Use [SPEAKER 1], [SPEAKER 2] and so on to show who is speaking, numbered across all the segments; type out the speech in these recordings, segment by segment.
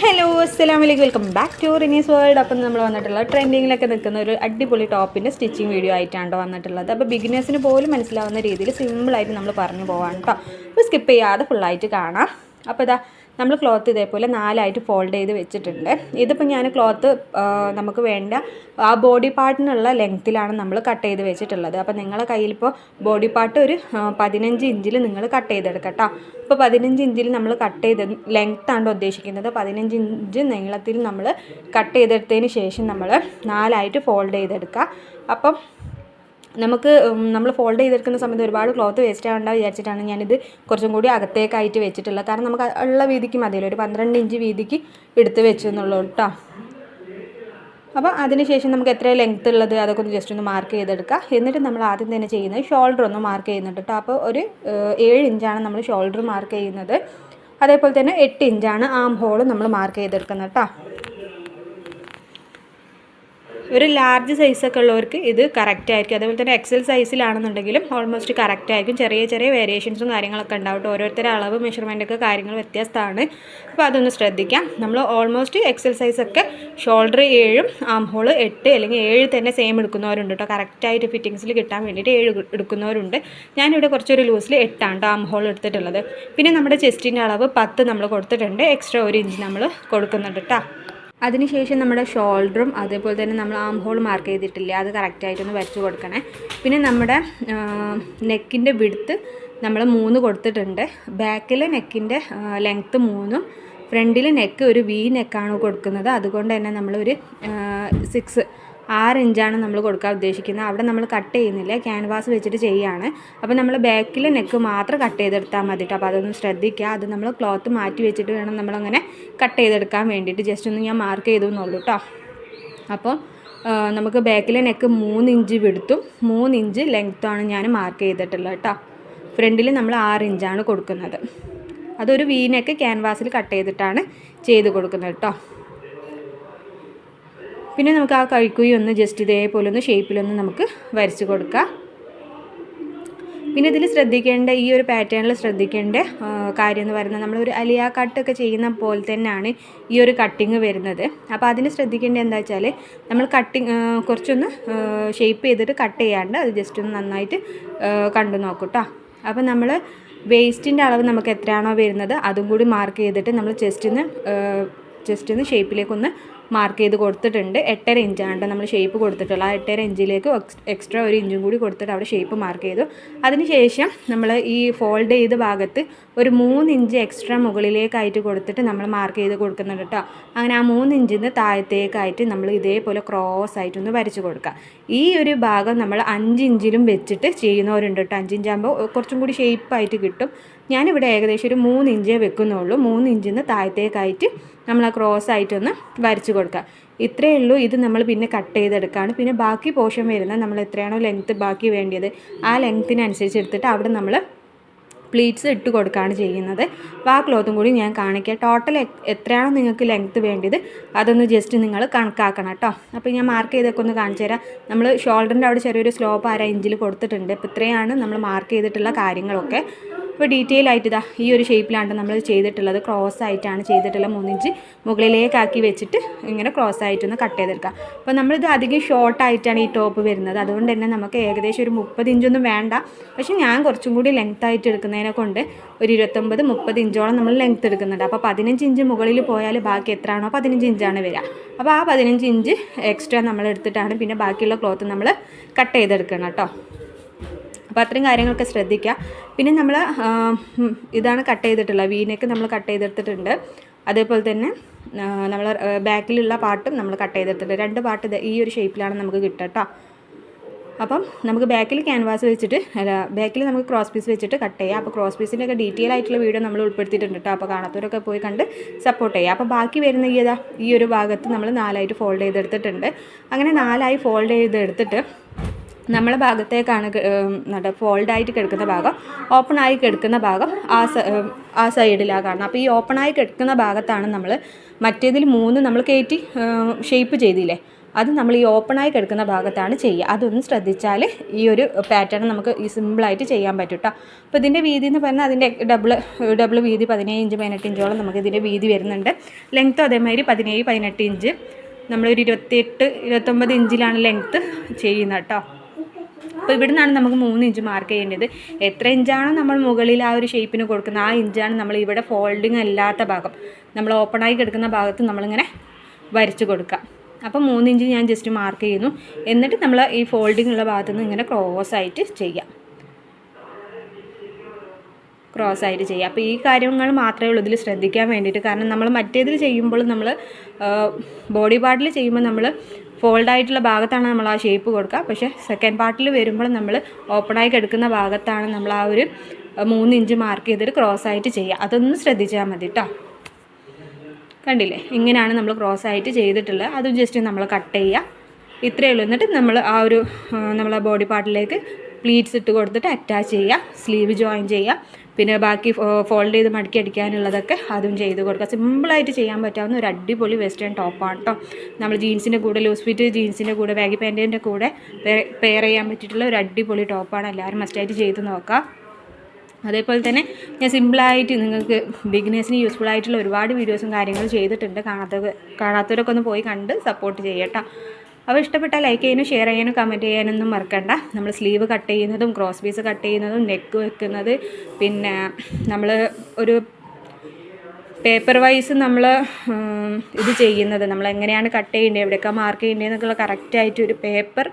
[SPEAKER 1] Hello അസ്സലാമലൈക്കും welcome back to Rini's world. അപ്പം നമ്മൾ വന്നിട്ടുള്ള ട്രെൻഡിങ്ങിലൊക്കെ നിൽക്കുന്ന ഒരു അടിപൊളി ടോപ്പിൻ്റെ സ്റ്റിച്ചിങ് വീഡിയോ ആയിട്ടാണ് വന്നിട്ടുള്ളത്. അപ്പോൾ ബിഗിനേഴ്സിന് പോലും മനസ്സിലാവുന്ന രീതിയിൽ സിമ്പിളായിട്ട് നമ്മൾ പറഞ്ഞു പോകാം കേട്ടോ. അപ്പോൾ സ്കിപ്പ് ചെയ്യാതെ ഫുള്ളായിട്ട് കാണാം. അപ്പോൾ ഇതാ നമ്മൾ ക്ലോത്ത് ഇതേപോലെ 4 ഫോൾഡ് ചെയ്ത് വെച്ചിട്ടുണ്ട്. ഇതിപ്പോൾ ഞാൻ ക്ലോത്ത് നമുക്ക് വേണ്ട ആ ബോഡി പാർട്ടിനുള്ള ലെങ്ത്തിലാണ് നമ്മൾ കട്ട് ചെയ്ത് വെച്ചിട്ടുള്ളത്. അപ്പോൾ നിങ്ങളുടെ കയ്യിലിപ്പോൾ ബോഡി പാർട്ട് ഒരു 15 ഇഞ്ചിൽ നിങ്ങൾ കട്ട് ചെയ്തെടുക്കാം കേട്ടോ. ഇപ്പോൾ 15 ഇഞ്ചിൽ നമ്മൾ കട്ട് ചെയ്ത് ലെങ്ത്താണ് ഉദ്ദേശിക്കുന്നത്. 15 ഇഞ്ച് നീളത്തിൽ നമ്മൾ കട്ട് ചെയ്തെടുത്തതിന് ശേഷം നമ്മൾ 4 ഫോൾഡ് ചെയ്തെടുക്കുക. അപ്പം നമ്മൾ ഫോൾഡ് ചെയ്തെടുക്കുന്ന സമയത്ത് ഒരുപാട് ക്ലോത്ത് വേസ്റ്റ് ആവേണ്ട വിചാരിച്ചിട്ടാണ് ഞാനിത് കുറച്ചും കൂടി അകത്തേക്കായിട്ട് വെച്ചിട്ടുള്ളത്. കാരണം നമുക്ക് ഉള്ള വീതിക്ക് മതിയല്ലോ, ഒരു 12 ഇഞ്ച് വീതിക്ക് എടുത്ത് വെച്ചെന്നുള്ളൂ കേട്ടോ. അപ്പോൾ അതിനുശേഷം നമുക്ക് എത്ര ലെങ്ത്ത് ഉള്ളത് അതൊക്കെ ഒന്ന് ജസ്റ്റ് ഒന്ന് മാർക്ക് ചെയ്തെടുക്കുക. എന്നിട്ട് നമ്മൾ ആദ്യം തന്നെ ചെയ്യുന്നത് ഷോൾഡർ ഒന്ന് മാർക്ക് ചെയ്യുന്നുണ്ട് കേട്ടോ. അപ്പോൾ ഒരു 7 ഇഞ്ചാണ് നമ്മൾ ഷോൾഡർ മാർക്ക് ചെയ്യുന്നത്. അതേപോലെ തന്നെ 8 ഇഞ്ചാണ് ആം ഹോൾ നമ്മൾ മാർക്ക് ചെയ്തെടുക്കുന്നത് കേട്ടോ. ഒരു ലാർജ് സൈസൊക്കെ ഉള്ളവർക്ക് ഇത് കറക്റ്റ് ആയിരിക്കും. അതേപോലെ തന്നെ എക്സൽ സൈസിലാണെന്നുണ്ടെങ്കിലും ഓൾമോസ്റ്റ് കറക്റ്റ് ആയിരിക്കും. ചെറിയ ചെറിയ വേരിയേഷൻസും കാര്യങ്ങളൊക്കെ ഉണ്ടാവും. ഓരോരുത്തരുടെ അളവ് മെഷർമെൻറ്റൊക്കെ കാര്യങ്ങൾ വ്യത്യസ്തമാണ്. അപ്പോൾ അതൊന്ന് ശ്രദ്ധിക്കാം. നമ്മൾ ഓൾമോസ്റ്റ് എക്സൽ സൈസൊക്കെ ഷോൾഡർ 7 ആം ഹോൾ 8 അല്ലെങ്കിൽ 7 തന്നെ സെയിം എടുക്കുന്നവരുണ്ട് കേട്ടോ. കറക്റ്റായിട്ട് ഫിറ്റിങ്സിൽ കിട്ടാൻ വേണ്ടിയിട്ട് 7 എടുക്കുന്നവരുണ്ട്. ഞാനിവിടെ കുറച്ചൊരു ലൂസിൽ 8 ആണ് ആം ഹോൾ എടുത്തിട്ടുള്ളത്. പിന്നെ നമ്മുടെ ചെസ്റ്റിൻ്റെ അളവ് 10 നമ്മൾ കൊടുത്തിട്ടുണ്ട്. എക്സ്ട്രാ 1 ഇഞ്ച് നമ്മൾ കൊടുക്കുന്നുണ്ട് കേട്ടോ. അതിനുശേഷം നമ്മുടെ ഷോൾഡറും അതേപോലെ തന്നെ നമ്മൾ ആം ഹോൾ മാർക്ക് ചെയ്തിട്ടില്ല, അത് കറക്റ്റായിട്ടൊന്ന് വരച്ച് കൊടുക്കണേ. പിന്നെ നമ്മുടെ നെക്കിൻ്റെ വിഡ്ത്ത് നമ്മൾ 3 കൊടുത്തിട്ടുണ്ട്. ബാക്കിൽ നെക്കിൻ്റെ ലെങ്ത്ത് 3ഉം ഫ്രണ്ടിൽ നെക്ക് ഒരു വി നെക്കാണ് കൊടുക്കുന്നത്. അതുകൊണ്ട് തന്നെ നമ്മളൊരു 6 ഇഞ്ചാണ് നമ്മൾ കൊടുക്കാൻ ഉദ്ദേശിക്കുന്നത്. അവിടെ നമ്മൾ കട്ട് ചെയ്യുന്നില്ല, ക്യാൻവാസ് വെച്ചിട്ട് ചെയ്യുകയാണ്. അപ്പോൾ നമ്മൾ ബാക്കിൽ നെക്ക് മാത്രം കട്ട് ചെയ്തെടുത്താൽ മതി കേട്ടോ. അപ്പോൾ അതൊന്ന് ശ്രദ്ധിക്കുക. അത് നമ്മൾ ക്ലോത്ത് മാറ്റി വെച്ചിട്ട് വേണം നമ്മളങ്ങനെ കട്ട് ചെയ്തെടുക്കാൻ വേണ്ടിയിട്ട്. ജസ്റ്റ് ഒന്ന് ഞാൻ മാർക്ക് ചെയ്തു എന്നുള്ളൂ കേട്ടോ. അപ്പോൾ നമുക്ക് ബാക്കിലെ നെക്ക് 3 ഇഞ്ച് വിടുത്തും 3 ഇഞ്ച് ലെങ്ത്തുമാണ് ഞാൻ മാർക്ക് ചെയ്തിട്ടുള്ളത് കേട്ടോ. ഫ്രണ്ടിൽ നമ്മൾ 6 ഇഞ്ചാണ് കൊടുക്കുന്നത്. അതൊരു വി നെക്ക് ക്യാൻവാസിൽ കട്ട് ചെയ്തിട്ടാണ് ചെയ്ത് കൊടുക്കുന്നത് കേട്ടോ. പിന്നെ നമുക്ക് ആ കഴുക്കുഴി ഒന്ന് ജസ്റ്റ് ഇതേപോലെ ഒന്ന് ഷേപ്പിലൊന്ന് നമുക്ക് വരച്ച് കൊടുക്കാം. പിന്നെ ഇതിൽ ശ്രദ്ധിക്കേണ്ട ഈ ഒരു പാറ്റേണിൽ ശ്രദ്ധിക്കേണ്ട കാര്യം എന്ന് പറയുന്നത് നമ്മളൊരു അലിയ കട്ടൊക്കെ ചെയ്യുന്ന പോലെ തന്നെയാണ് ഈ ഒരു കട്ടിങ് വരുന്നത്. അപ്പോൾ അതിന് ശ്രദ്ധിക്കേണ്ടത് എന്താ വെച്ചാൽ നമ്മൾ കുറച്ചൊന്ന് ഷേപ്പ് ചെയ്തിട്ട് കട്ട് ചെയ്യാണ്ട് അത് ജസ്റ്റ് ഒന്ന് നന്നായിട്ട് കണ്ടു നോക്കും കേട്ടോ. അപ്പോൾ നമ്മൾ വേസ്റ്റിൻ്റെ അളവ് നമുക്ക് എത്രയാണോ വരുന്നത് അതും കൂടി മാർക്ക് ചെയ്തിട്ട് നമ്മൾ ജസ്റ്റ് ഒന്ന് ഷേപ്പിലേക്കൊന്ന് മാർക്ക് ചെയ്ത് കൊടുത്തിട്ടുണ്ട്. 8.5 ഇഞ്ചാണ് നമ്മൾ ഷേപ്പ് കൊടുത്തിട്ടുള്ളത്. ആ 8.5 ഇഞ്ചിലേക്ക് എക്സ്ട്രാ 1 ഇഞ്ചും കൂടി കൊടുത്തിട്ട് അവിടെ ഷേപ്പ് മാർക്ക് ചെയ്തു. അതിനുശേഷം നമ്മൾ ഈ ഫോൾഡ് ചെയ്ത ഭാഗത്ത് ഒരു 3 ഇഞ്ച് എക്സ്ട്രാ മുകളിലേക്കായിട്ട് കൊടുത്തിട്ട് നമ്മൾ മാർക്ക് ചെയ്ത് കൊടുക്കുന്നുണ്ട് കേട്ടോ. അങ്ങനെ ആ 3 ഇഞ്ചിൽ നിന്ന് താഴത്തേക്കായിട്ട് നമ്മൾ ഇതേപോലെ ക്രോസ് ആയിട്ടൊന്ന് വരച്ച് കൊടുക്കുക. ഈ ഒരു ഭാഗം നമ്മൾ 5 ഇഞ്ചിലും വെച്ചിട്ട് ചെയ്യുന്നവരുണ്ട് കേട്ടോ. 5 ഇഞ്ചാകുമ്പോൾ കുറച്ചും കൂടി ഷേപ്പായിട്ട് കിട്ടും. ഞാനിവിടെ ഏകദേശം ഒരു 3 ഇഞ്ചേ വെക്കുന്നുള്ളൂ. 3 ഇഞ്ചിൽ നിന്ന് താഴത്തേക്കായിട്ട് നമ്മൾ ആ ക്രോസ് ആയിട്ടൊന്ന് വരച്ച് കൊടുക്കുക. ഇത്രയേ ഉള്ളൂ. ഇത് നമ്മൾ പിന്നെ കട്ട് ചെയ്തെടുക്കുകയാണ്. പിന്നെ ബാക്കി പോർഷൻ വരുന്നത് നമ്മൾ എത്രയാണോ ലെങ്ത്ത് ബാക്കി വേണ്ടിയത് ആ ലെങ്ത്തിനനുസരിച്ച് എടുത്തിട്ട് അവിടെ നമ്മൾ പ്ലീറ്റ്സ് ഇട്ട് കൊടുക്കുകയാണ് ചെയ്യുന്നത്. അപ്പോൾ ആ ക്ലോത്തും കൂടി ഞാൻ കാണിക്കുക. ടോട്ടൽ എത്രയാണോ നിങ്ങൾക്ക് ലെങ്ത്ത് വേണ്ടത് അതൊന്ന് ജസ്റ്റ് നിങ്ങൾ കണക്കാക്കണം കേട്ടോ. അപ്പോൾ ഞാൻ മാർക്ക് ചെയ്തൊക്കെ ഒന്ന് കാണിച്ചു തരാം. നമ്മൾ ഷോൾഡറിൻ്റെ അവിടെ ചെറിയൊരു സ്ലോപ്പ് 1/2 ഇഞ്ചിൽ കൊടുത്തിട്ടുണ്ട്. അപ്പോൾ ഇത്രയാണ് നമ്മൾ മാർക്ക് ചെയ്തിട്ടുള്ള കാര്യങ്ങളൊക്കെ. ഇപ്പോൾ ഡീറ്റെയിൽ ആയിട്ട് ഇതാ ഈ ഒരു ഷേപ്പിലാണ് നമ്മൾ ചെയ്തിട്ടുള്ളത്. ക്രോസ് ആയിട്ടാണ് ചെയ്തിട്ടുള്ളത്. 3 ഇഞ്ച് മുകളിലേക്കാക്കി വെച്ചിട്ട് ഇങ്ങനെ ക്രോസ് ആയിട്ടൊന്ന് കട്ട് ചെയ്തെടുക്കാം. അപ്പോൾ നമ്മളിത് അധികം ഷോർട്ടായിട്ടാണ് ഈ ടോപ്പ് വരുന്നത്. അതുകൊണ്ട് തന്നെ നമുക്ക് ഏകദേശം ഒരു 30 ഇഞ്ചൊന്നും വേണ്ട. പക്ഷേ ഞാൻ കുറച്ചും കൂടി ലെങ്ത് ആയിട്ട് എടുക്കുന്നതിനെ കൊണ്ട് ഒരു 29-30 ഇഞ്ചോളം നമ്മൾ ലെങ്ത് എടുക്കുന്നുണ്ട്. അപ്പോൾ 15 ഇഞ്ച് മുകളിൽ പോയാൽ ബാക്കി എത്രയാണോ 15 ഇഞ്ചാണ് വരിക. അപ്പോൾ ആ 15 ഇഞ്ച് എക്സ്ട്രാ നമ്മൾ എടുത്തിട്ടാണ് പിന്നെ ബാക്കിയുള്ള ക്ലോത്ത് നമ്മൾ കട്ട് ചെയ്തെടുക്കണം കേട്ടോ. അപ്പോൾ അത്രയും കാര്യങ്ങളൊക്കെ ശ്രദ്ധിക്കുക. പിന്നെ നമ്മൾ ഇതാണ് കട്ട് ചെയ്തിട്ടുള്ളത്. വീനക്ക് നമ്മൾ കട്ട് ചെയ്തെടുത്തിട്ടുണ്ട്. അതേപോലെ തന്നെ നമ്മൾ ബാക്കിലുള്ള പാർട്ടും നമ്മൾ കട്ട് ചെയ്തെടുത്തിട്ടുണ്ട്. 2 പാർട്ട് ഈ ഒരു ഷേപ്പിലാണ് നമുക്ക് കിട്ടുക കേട്ടോ. അപ്പം നമുക്ക് ബാക്കിൽ ക്യാൻവാസ് വെച്ചിട്ട് ബാക്കിൽ നമുക്ക് ക്രോസ് പീസ് വെച്ചിട്ട് കട്ട് ചെയ്യാം. അപ്പോൾ ക്രോസ് പീസിൻ്റെ ഒക്കെ ഡീറ്റെയിൽ ആയിട്ടുള്ള വീഡിയോ നമ്മൾ ഉൾപ്പെടുത്തിയിട്ടുണ്ട് കേട്ടോ. അപ്പോൾ കാണാത്തവരൊക്കെ പോയി കണ്ട് സപ്പോർട്ട് ചെയ്യുക. അപ്പോൾ ബാക്കി വരുന്ന ഈ ഒരു ഭാഗത്ത് നമ്മൾ 4 ഫോൾഡ് ചെയ്തെടുത്തിട്ടുണ്ട്. അങ്ങനെ 4 ഫോൾഡ് ചെയ്തെടുത്തിട്ട് നമ്മളെ ഭാഗത്തേക്കാണ് ഫോൾഡായിട്ട് കിടക്കുന്ന ഭാഗം, ഓപ്പണായി കിടക്കുന്ന ഭാഗം ആ സൈഡിലാണ് കാണുന്നത്. അപ്പോൾ ഈ ഓപ്പണായി കിടക്കുന്ന ഭാഗത്താണ് നമ്മൾ മറ്റേതിൽ 3 നമ്മൾ കയറ്റി ഷേപ്പ് ചെയ്തില്ലേ അത് നമ്മൾ ഈ ഓപ്പണായി കിടക്കുന്ന ഭാഗത്താണ് ചെയ്യുക. അതൊന്ന് ശ്രദ്ധിച്ചാൽ ഈ ഒരു പാറ്റേൺ നമുക്ക് ഈ സിമ്പിളായിട്ട് ചെയ്യാൻ പറ്റും കേട്ടോ. അപ്പോൾ ഇതിൻ്റെ വീതി എന്ന് പറഞ്ഞാൽ അതിൻ്റെ ഡബിൾ വീതി 17 ഇഞ്ച് 18 ഇഞ്ചോളം നമുക്ക് ഇതിൻ്റെ വീതി വരുന്നുണ്ട്. ലെങ്ത്തും അതേമാതിരി 17-18 ഇഞ്ച്, നമ്മളൊരു 28-29 ഇഞ്ചിലാണ് ലെങ്ത്ത് ചെയ്യുന്നത് കേട്ടോ. അപ്പോൾ ഇവിടെ നിന്നാണ് നമുക്ക് 3 ഇഞ്ച് മാർക്ക് ചെയ്യേണ്ടത്. എത്ര ഇഞ്ചാണോ നമ്മൾ മുകളിൽ ആ ഒരു ഷേപ്പിന് കൊടുക്കുന്നത് ആ ഇഞ്ചാണ് നമ്മൾ ഇവിടെ ഫോൾഡിങ് അല്ലാത്ത ഭാഗം, നമ്മൾ ഓപ്പണായി കിടക്കുന്ന ഭാഗത്ത് നമ്മളിങ്ങനെ വരച്ച് കൊടുക്കുക. അപ്പോൾ 3 ഇഞ്ച് ഞാൻ ജസ്റ്റ് മാർക്ക് ചെയ്യുന്നു. എന്നിട്ട് നമ്മൾ ഈ ഫോൾഡിങ് ഉള്ള ഭാഗത്തു നിന്ന് ഇങ്ങനെ ക്രോസ് ആയിട്ട് ചെയ്യാം. അപ്പോൾ ഈ കാര്യങ്ങൾ മാത്രമേ ഉള്ളൂ ഇതിൽ ശ്രദ്ധിക്കാൻ വേണ്ടിയിട്ട്. കാരണം നമ്മൾ മറ്റേതിൽ ചെയ്യുമ്പോൾ നമ്മൾ ബോഡി പാർട്ടിൽ ചെയ്യുമ്പോൾ നമ്മൾ ഫോൾഡായിട്ടുള്ള ഭാഗത്താണ് നമ്മൾ ആ ഷേപ്പ് കൊടുക്കുക. പക്ഷേ സെക്കൻഡ് പാർട്ടിൽ വരുമ്പോൾ നമ്മൾ ഓപ്പണായി കിടക്കുന്ന ഭാഗത്താണ് നമ്മൾ ആ ഒരു 3 ഇഞ്ച് മാർക്ക് ചെയ്തിട്ട് ക്രോസ് ആയിട്ട് ചെയ്യുക. അതൊന്ന് ശ്രദ്ധിച്ചാൽ മതി കേട്ടോ. കണ്ടില്ലേ, ഇങ്ങനെയാണ് നമ്മൾ ക്രോസ് ആയിട്ട് ചെയ്തിട്ടുള്ളത്. അത് ജസ്റ്റ് നമ്മൾ കട്ട് ചെയ്യുക, ഇത്രയേ ഉള്ളൂ. എന്നിട്ട് നമ്മൾ ആ ഒരു നമ്മളെ ബോഡി പാർട്ടിലേക്ക് പ്ലീറ്റ്സ് ഇട്ട് കൊടുത്തിട്ട് അറ്റാച്ച് ചെയ്യുക, സ്ലീവ് ജോയിൻ ചെയ്യുക, പിന്നെ ബാക്കി ഫോൾഡ് ചെയ്ത് മടക്കി അടിക്കാനുള്ളതൊക്കെ അതും ചെയ്ത് കൊടുക്കുക. സിമ്പിളായിട്ട് ചെയ്യാൻ പറ്റാവുന്ന ഒരു അടിപൊളി വെസ്റ്റേൺ ടോപ്പാണ് കേട്ടോ. നമ്മൾ ജീൻസിൻ്റെ കൂടെ, ലൂസ് ഫിറ്റ് ജീൻസിൻ്റെ കൂടെ, ബാഗി പാൻറ്റിൻ്റെ കൂടെ പെയർ ചെയ്യാൻ പറ്റിയിട്ടുള്ള ഒരു അടിപൊളി ടോപ്പാണ്. എല്ലാവരും മസ്റ്റായിട്ട് ചെയ്ത് നോക്കാം. അതേപോലെ തന്നെ ഞാൻ സിമ്പിളായിട്ട് നിങ്ങൾക്ക് ബിഗിനേഴ്സിന് യൂസ്ഫുൾ ആയിട്ടുള്ള ഒരുപാട് വീഡിയോസും കാര്യങ്ങളും ചെയ്തിട്ടുണ്ട്. കാണാത്തവരൊക്കെ ഒന്ന് പോയി കണ്ട് സപ്പോർട്ട് ചെയ്യട്ടോ. അപ്പോൾ ഇഷ്ടപ്പെട്ടാൽ ലൈക്ക് ചെയ്യാനും ഷെയർ ചെയ്യാനും കമൻറ്റ് ചെയ്യാനൊന്നും മറക്കണ്ട. നമ്മൾ സ്ലീവ് കട്ട് ചെയ്യുന്നതും ക്രോസ് പീസ് കട്ട് ചെയ്യുന്നതും നെക്ക് വെക്കുന്നത്, പിന്നെ നമ്മൾ ഒരു പേപ്പർ വൈസ് നമ്മൾ ഇത് ചെയ്യുന്നത്, നമ്മൾ എങ്ങനെയാണ് കട്ട് ചെയ്യേണ്ടത്, എവിടെയൊക്കെ മാർക്ക് ചെയ്യേണ്ടതെന്നൊക്കെയുള്ള കറക്റ്റായിട്ട് ഒരു പേപ്പർ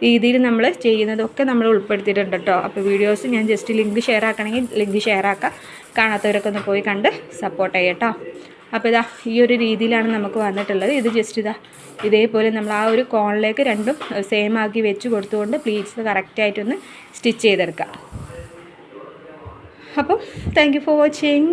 [SPEAKER 1] രീതിയിൽ നമ്മൾ ചെയ്യുന്നതൊക്കെ നമ്മൾ ഉൾപ്പെടുത്തിയിട്ടുണ്ട് കേട്ടോ. അപ്പോൾ വീഡിയോസ് ഞാൻ ജസ്റ്റ് ലിങ്ക് ഷെയർ ആക്കണമെങ്കിൽ ലിങ്ക് ഷെയർ ആക്കാം. കാണാത്തവരൊക്കെ ഒന്ന് പോയി കണ്ട് സപ്പോർട്ട് ചെയ്യട്ടോ. അപ്പോൾ ഇതാ ഈ ഒരു രീതിയിലാണ് നമുക്ക് വന്നിട്ടുള്ളത്. ഇത് ജസ്റ്റ് ഇതേപോലെ നമ്മൾ ആ ഒരു കോണിലേക്ക് രണ്ടും സെയിം ആക്കി വെച്ച് കൊടുത്തുകൊണ്ട് പ്ലീറ്റ്സ് കറക്റ്റായിട്ടൊന്ന് സ്റ്റിച്ച് ചെയ്തെടുക്കാം. അപ്പം താങ്ക് യു ഫോർ വാച്ചിങ്.